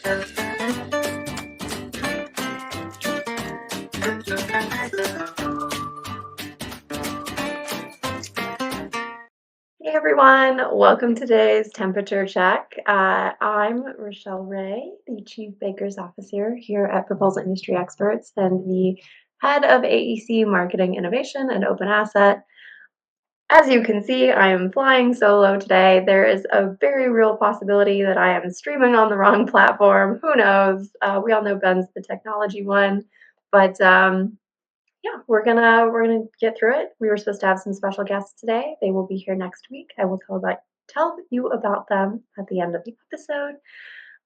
Hey everyone, welcome to today's temperature check. I'm Rachelle Ray, the Chief Baker's Officer here at Proposal Industry Experts and the head of AEC Marketing Innovation and Open Asset. As you can see, I am flying solo today. There is a very real possibility that I am streaming on the wrong platform. Who knows? We all know Ben's the technology one, but yeah, we're gonna get through it. We were supposed to have some special guests today. They will be here next week. I will tell you about them at the end of the episode.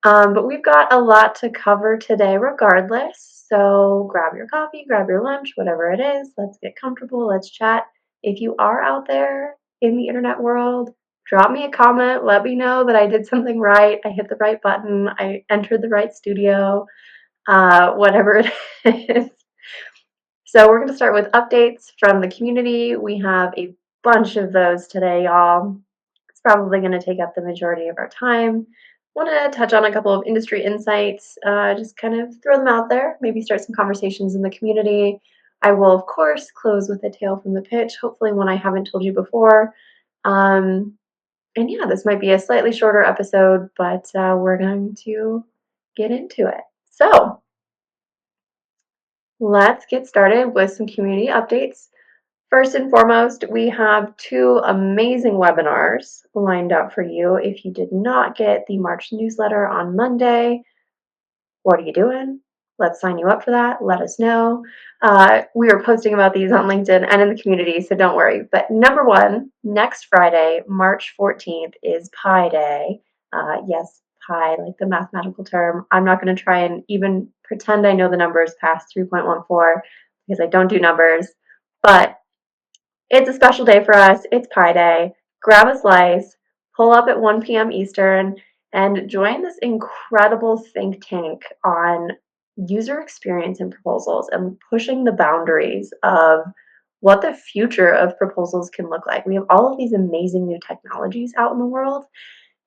But we've got a lot to cover today, regardless. So grab your coffee, grab your lunch, whatever it is. Let's get comfortable. Let's chat. If you are out there in the internet world, drop me a comment. Let me know that I did something right. I hit the right button. I entered the right studio. Whatever it is. So we're going to start with updates from the community. We have a bunch of those today, y'all. It's probably going to take up the majority of our time. Want to touch on a couple of industry insights, just kind of throw them out there, maybe start some conversations in the community. I will, of course, close with a tale from the pitch, hopefully one I haven't told you before. And yeah, this might be a slightly shorter episode, but we're going to get into it. So let's get started with some community updates. First and foremost, we have two amazing webinars lined up for you. If you did not get the March newsletter on Monday, what are you doing? Let's sign you up for that. Let us know. We are posting about these on LinkedIn and in the community, so don't worry. But number one, next Friday, March 14th, is Pi Day. Yes, pi, like the mathematical term. I'm not going to try and even pretend I know the numbers past 3.14 because I don't do numbers. But it's a special day for us. It's Pi Day. Grab a slice, pull up at 1 p.m. Eastern, and join this incredible think tank on user experience in proposals and pushing the boundaries of what the future of proposals can look like. We have all of these amazing new technologies out in the world,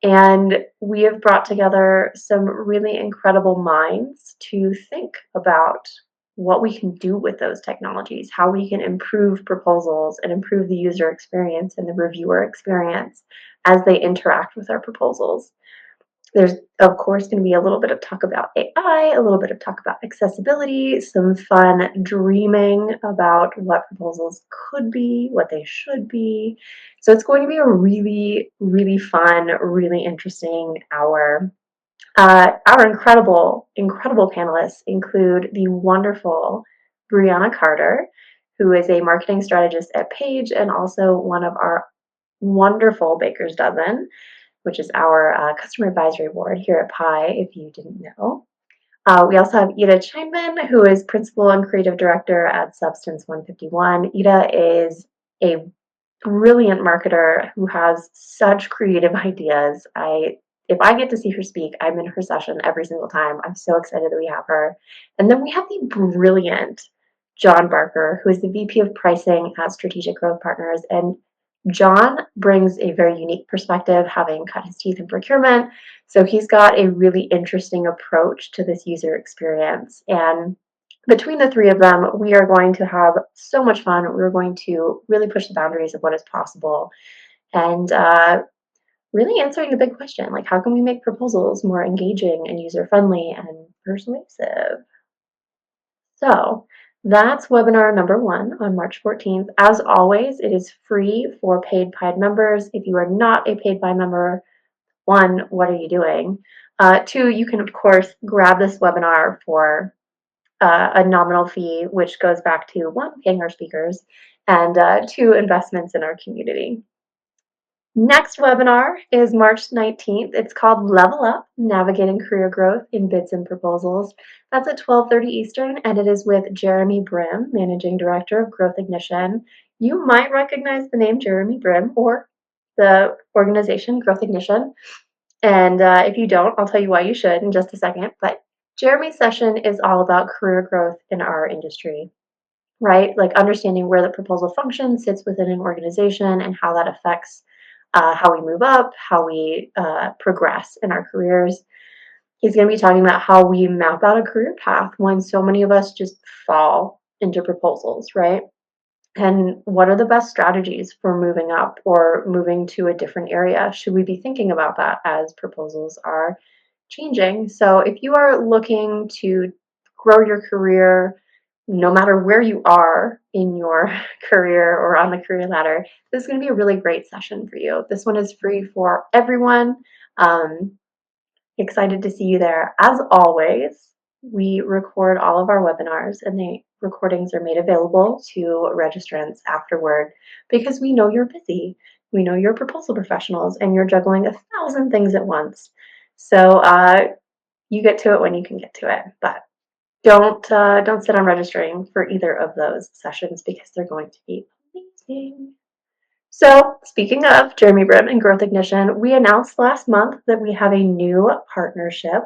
and we have brought together some really incredible minds to think about what we can do with those technologies, how we can improve proposals and improve the user experience and the reviewer experience as they interact with our proposals. There's, of course, going to be a little bit of talk about AI, a little bit of talk about accessibility, some fun dreaming about what proposals could be, what they should be. So it's going to be a really, really fun, really interesting hour. Our incredible panelists include the wonderful Brianna Carter, who is a marketing strategist at Page and also one of our wonderful Baker's Dozen, which is our customer advisory board here at Pi, if you didn't know. We also have Ida Cheinman, who is principal and creative director at Substance 151. Ida is a brilliant marketer who has such creative ideas. If I get to see her speak, I'm in her session every single time. I'm so excited that we have her. And then we have the brilliant John Barker, who is the VP of Pricing at Strategic Growth Partners. And John brings a very unique perspective, having cut his teeth in procurement. So he's got a really interesting approach to this user experience. And between the three of them, we are going to have so much fun. We're going to really push the boundaries of what is possible and really answering the big question, like how can we make proposals more engaging and user-friendly and persuasive? So that's webinar number one on March 14th. As always, it is free for paid Pi members. If you are not a paid Pi member, one, what are you doing? Two, you can, of course, grab this webinar for a nominal fee, which goes back to one, paying our speakers, and two, investments in our community. Next webinar is March 19th. It's called Level Up, Navigating Career Growth in Bids and Proposals. That's at 12:30 Eastern, and it is with Jeremy Brim, Managing Director of Growth Ignition. You might recognize the name Jeremy Brim or the organization Growth Ignition. And if you don't, I'll tell you why you should in just a second. But Jeremy's session is all about career growth in our industry, right? Like understanding where the proposal function sits within an organization and how that affects how we move up, how we progress in our careers. He's going to be talking about how we map out a career path when so many of us just fall into proposals, right? And what are the best strategies for moving up or moving to a different area? Should we be thinking about that as proposals are changing? So, if you are looking to grow your career, no matter where you are in your career or on the career ladder, this is going to be a really great session for you. This one is free for everyone. Um, Excited to see you there. As always, we record all of our webinars and the recordings are made available to registrants afterward because we know you're busy. We know you're proposal professionals and you're juggling 1,000 things at once. So you get to it when you can get to it, but don't sit on registering for either of those sessions because they're going to be amazing. So, speaking of Jeremy Brim and Growth Ignition, we announced last month that we have a new partnership.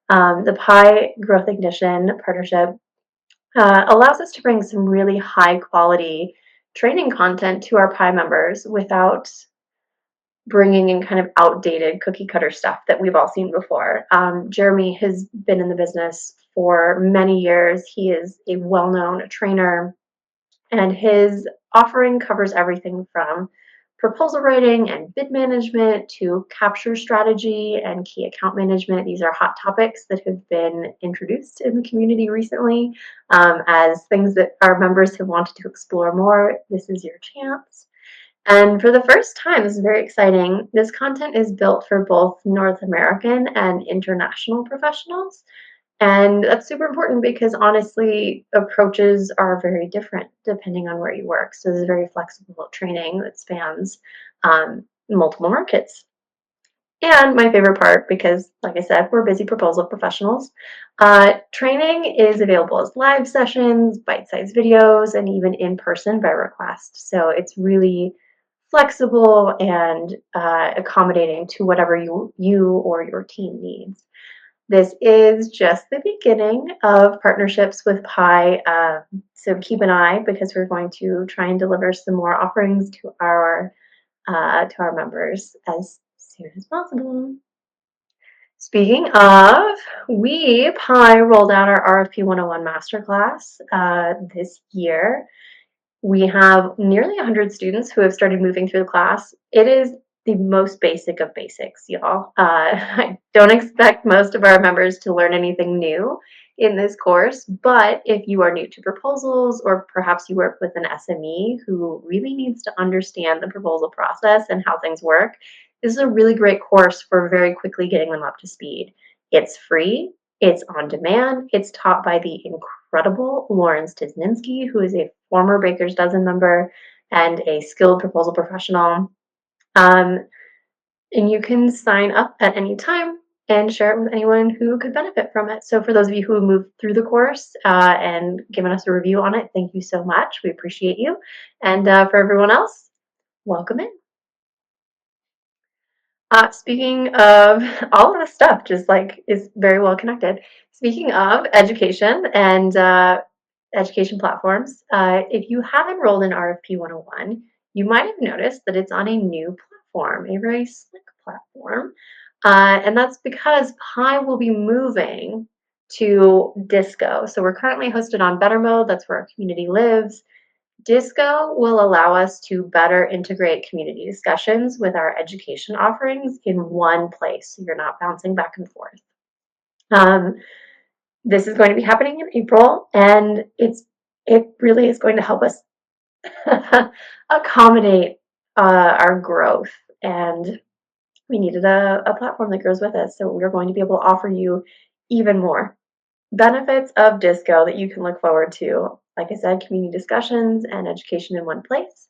The Pi Growth Ignition partnership allows us to bring some really high quality training content to our Pi members without bringing in kind of outdated cookie cutter stuff that we've all seen before. Jeremy has been in the business for many years. He is a well known trainer and his offering covers everything from proposal writing and bid management to capture strategy and key account management. These are hot topics that have been introduced in the community recently as things that our members have wanted to explore more. This is your chance. And for the first time, this is very exciting. This content is built for both North American and international professionals. And that's super important because honestly, approaches are very different depending on where you work. So this is very flexible training that spans multiple markets. And my favorite part, because like I said, we're busy proposal professionals, training is available as live sessions, bite-sized videos, and even in person by request. So it's really flexible and accommodating to whatever you or your team needs. This is just the beginning of partnerships with Pi. So keep an eye because we're going to try and deliver some more offerings to our members as soon as possible. Speaking of, we Pi rolled out our RFP 101 masterclass this year. We have nearly 100 students who have started moving through the class. It is the most basic of basics, y'all. I don't expect most of our members to learn anything new in this course, but if you are new to proposals or perhaps you work with an SME who really needs to understand the proposal process and how things work, this is a really great course for very quickly getting them up to speed. It's free, it's on demand, it's taught by the incredible Lauren Stizninski, who is a former Baker's Dozen member and a skilled proposal professional. And you can sign up at any time and share it with anyone who could benefit from it. So for those of you who moved through the course and given us a review on it, thank you so much. We appreciate you. And for everyone else, welcome in. Speaking of all of this stuff, just like is very well connected. Speaking of education and education platforms, if you have enrolled in RFP 101, you might have noticed that it's on a new platform, a very slick platform. And that's because Pi will be moving to Disco. So we're currently hosted on Better Mode, that's where our community lives. Disco will allow us to better integrate community discussions with our education offerings in one place, so you're not bouncing back and forth. Um, this is going to be happening in April, and it really is going to help us accommodate our growth. And we needed a platform that grows with us, so we're going to be able to offer you even more benefits of Disco that you can look forward to. Like I said, community discussions and education in one place,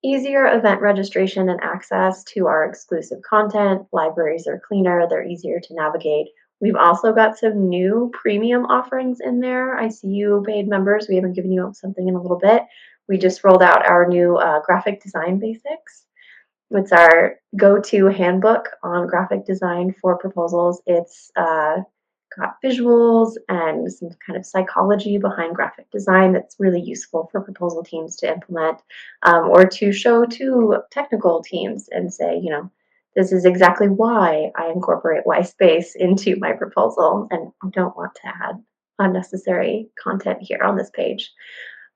easier event registration and access to our exclusive content. Libraries are cleaner, they're easier to navigate. We've also got some new premium offerings in there. I see you paid members. We haven't given you something in a little bit. We just rolled out our new graphic design basics. It's our go-to handbook on graphic design for proposals. It's got visuals and some kind of psychology behind graphic design that's really useful for proposal teams to implement or to show to technical teams and say, This is exactly why I incorporate white space into my proposal, and I don't want to add unnecessary content here on this page.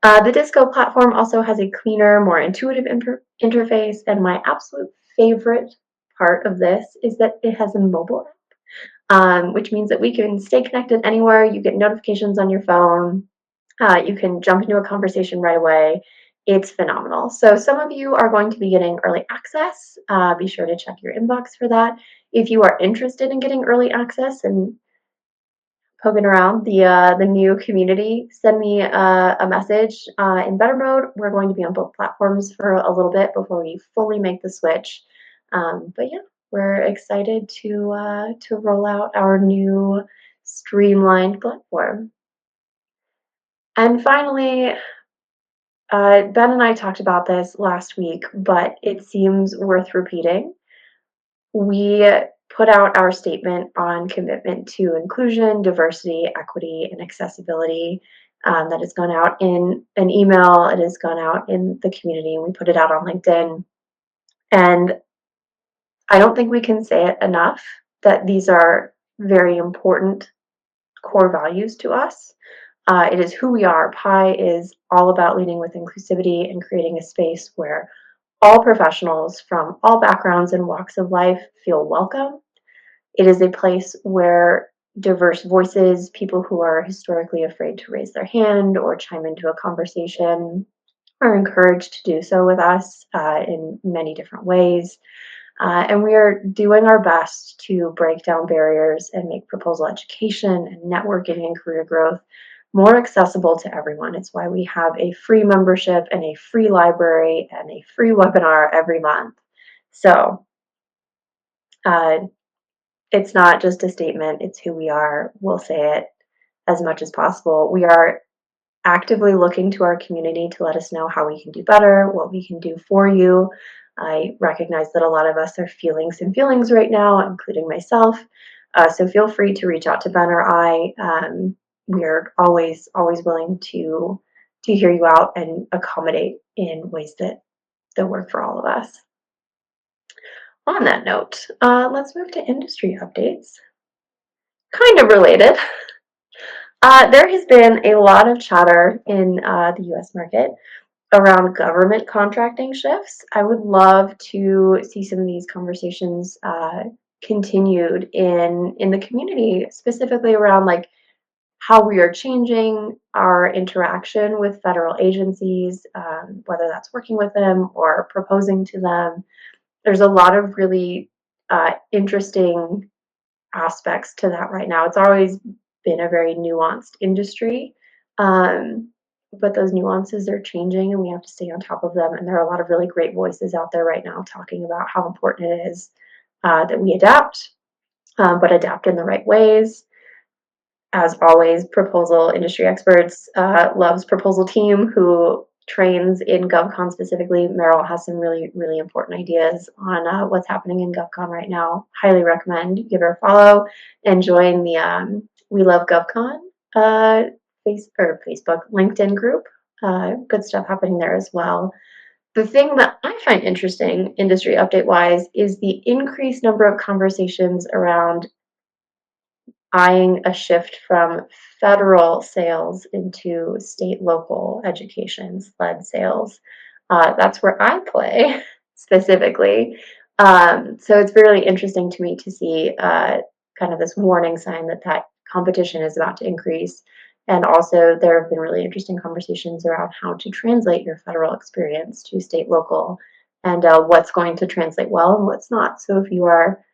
The Disco platform also has a cleaner, more intuitive interface, and my absolute favorite part of this is that it has a mobile app, which means that we can stay connected anywhere. You get notifications on your phone. You can jump into a conversation right away. It's phenomenal. So some of you are going to be getting early access. Be sure to check your inbox for that. If you are interested in getting early access and poking around the new community, send me a message in Better Mode. We're going to be on both platforms for a little bit before we fully make the switch. But yeah, we're excited to roll out our new streamlined platform. And finally, Ben and I talked about this last week, but it seems worth repeating. We put out our statement on commitment to inclusion, diversity, equity, and accessibility. That has gone out in an email, it has gone out in the community, and we put it out on LinkedIn. And I don't think we can say it enough that these are very important core values to us. It is who we are. Pi is all about leading with inclusivity and creating a space where all professionals from all backgrounds and walks of life feel welcome. It is a place where diverse voices, people who are historically afraid to raise their hand or chime into a conversation, are encouraged to do so with us in many different ways. And we are doing our best to break down barriers and make proposal education and networking and career growth more accessible to everyone. It's why we have a free membership and a free library and a free webinar every month. So uh, it's not just a statement, it's who we are. We'll say it as much as possible. We are actively looking to our community to let us know how we can do better, what we can do for you. I recognize that a lot of us are feeling some feelings right now, including myself. So feel free to reach out to Ben or I. We're always willing to hear you out and accommodate in ways that work for all of us. On that note, let's move to industry updates. Kind of related. There has been a lot of chatter in the US market around government contracting shifts. I would love to see some of these conversations continued in the community, specifically around like how we are changing our interaction with federal agencies, whether that's working with them or proposing to them. There's a lot of really interesting aspects to that right now. It's always been a very nuanced industry, um, but those nuances are changing and we have to stay on top of them. And there are a lot of really great voices out there right now talking about how important it is that we adapt, but adapt in the right ways. As always, proposal industry experts loves proposal team who trains in GovCon specifically. Meryl has some really important ideas on what's happening in GovCon right now. Highly recommend give her a follow and join the We Love GovCon Facebook, LinkedIn group. Good stuff happening there as well. The thing that I find interesting, industry update wise, is the increased number of conversations around eyeing a shift from federal sales into state local education, SLED sales. That's where I play specifically. So it's really interesting to me to see kind of this warning sign that competition is about to increase. And also, there have been really interesting conversations around how to translate your federal experience to state local and what's going to translate well and what's not. So if you are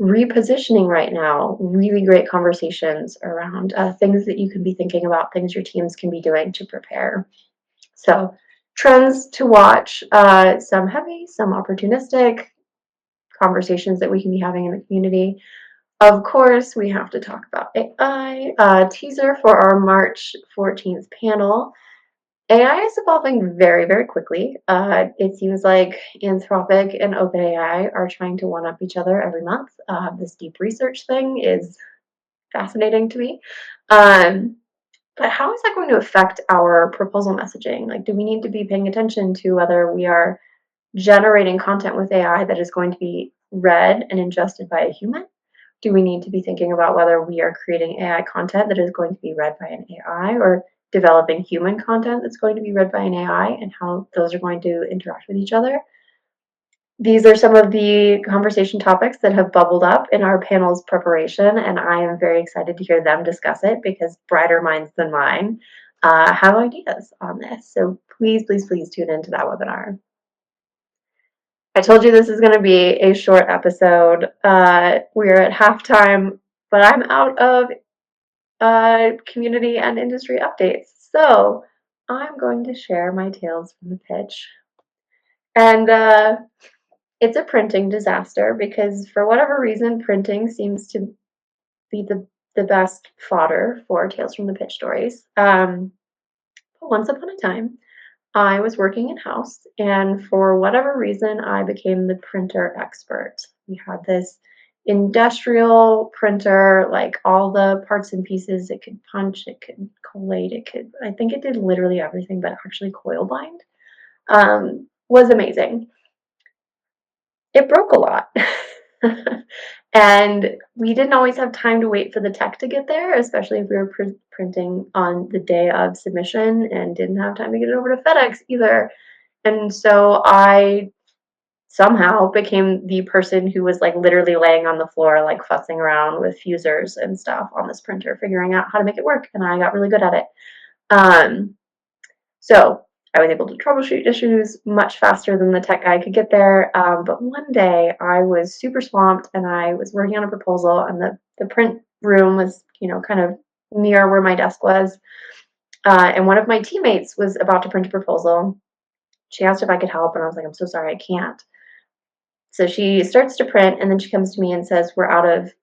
repositioning right now, really great conversations around things that you can be thinking about, things your teams can be doing to prepare. So trends to watch, some heavy, some opportunistic conversations that we can be having in the community. Of course, we have to talk about AI. Teaser for our March 14th panel. AI is evolving very quickly. It seems like Anthropic and OpenAI are trying to one up each other every month. This deep research thing is fascinating to me. But how is that going to affect our proposal messaging? Like, do we need to be paying attention to whether we are generating content with AI that is going to be read and ingested by a human? Do we need to be thinking about whether we are creating AI content that is going to be read by an AI, or developing human content that's going to be read by an AI, and how those are going to interact with each other? These are some of the conversation topics that have bubbled up in our panel's preparation, and I am very excited to hear them discuss it because brighter minds than mine have ideas on this. So please, please, please tune into that webinar. I told you this is going to be a short episode. We're at halftime, but I'm out of community and industry updates. So I'm going to share my tales from the pitch. And it's a printing disaster because for whatever reason, printing seems to be the best fodder for Tales from the Pitch stories. But once upon a time, I was working in-house, and for whatever reason, I became the printer expert. We had this industrial printer, like all the parts and pieces. It could punch, it could collate, I think it did literally everything but actually coil bind. Was amazing. It broke a lot. And we didn't always have time to wait for the tech to get there, especially if we were printing on the day of submission and didn't have time to get it over to FedEx either. And so I somehow became the person who was like literally laying on the floor, like fussing around with fusers and stuff on this printer, figuring out how to make it work. And I got really good at it. So I was able to troubleshoot issues much faster than the tech guy could get there. But one day I was super swamped and I was working on a proposal, and the print room was, kind of near where my desk was. And one of my teammates was about to print a proposal. She asked if I could help, and I was like, I'm so sorry, I can't. So she starts to print, and then she comes to me and says, we're out of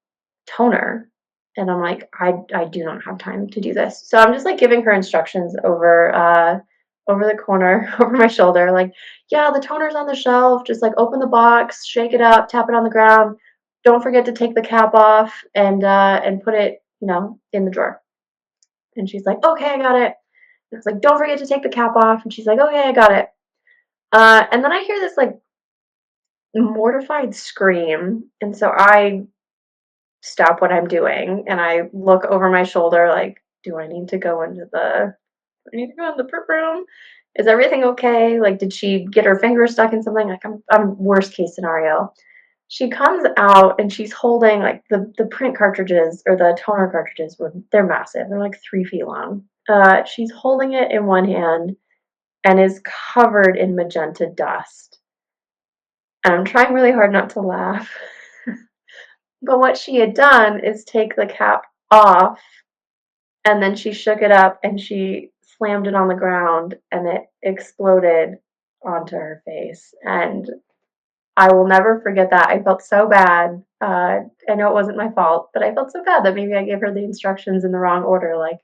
toner. And I'm like, I do not have time to do this. So I'm just like giving her instructions over the corner, over my shoulder, like, yeah, the toner's on the shelf. Just like open the box, shake it up, tap it on the ground. Don't forget to take the cap off and put it, in the drawer. And she's like, okay, I got it. And I was like, don't forget to take the cap off. And she's like, okay, I got it. And then I hear this like mortified scream. And so I stop what I'm doing and I look over my shoulder like, do I need to go into the print room? Is everything okay? Like, did she get her finger stuck in something? Like, I'm worst case scenario. She comes out and she's holding like the print cartridges, or the toner cartridges, they're massive. They're like 3 feet long. She's holding it in one hand and is covered in magenta dust. And I'm trying really hard not to laugh. But what she had done is take the cap off, and then she shook it up and she slammed it on the ground, and it exploded onto her face. And I will never forget that. I felt so bad. I know it wasn't my fault, but I felt so bad that maybe I gave her the instructions in the wrong order, like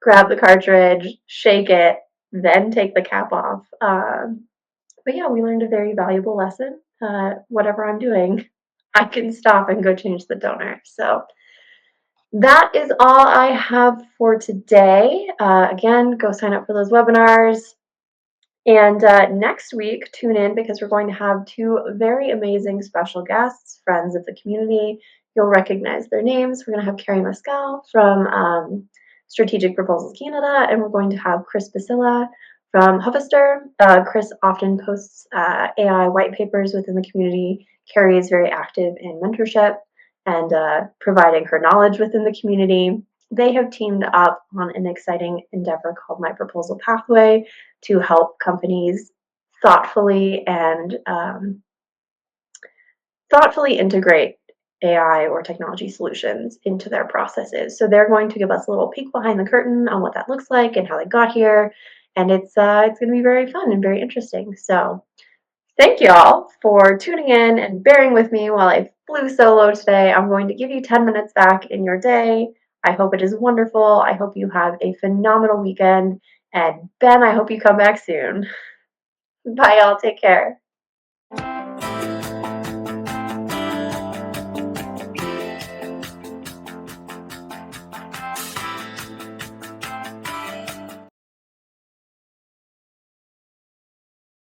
grab the cartridge, shake it, then take the cap off. But yeah, we learned a very valuable lesson. Whatever I'm doing, I can stop and go change the toner. So that is all I have for today. Again, go sign up for those webinars. And next week, tune in because we're going to have 2 very amazing special guests, friends of the community. You'll recognize their names. We're going to have Carrie Mescal from Strategic Proposals Canada, and we're going to have Chris Basila from Huffister. Chris often posts AI white papers within the community. Carrie is very active in mentorship and providing her knowledge within the community. They have teamed up on an exciting endeavor called My Proposal Pathway to help companies thoughtfully integrate AI or technology solutions into their processes. So they're going to give us a little peek behind the curtain on what that looks like and how they got here. And it's going to be very fun and very interesting. So thank you all for tuning in and bearing with me while I flew solo today. I'm going to give you 10 minutes back in your day. I hope it is wonderful. I hope you have a phenomenal weekend. And Ben, I hope you come back soon. Bye, y'all. Take care.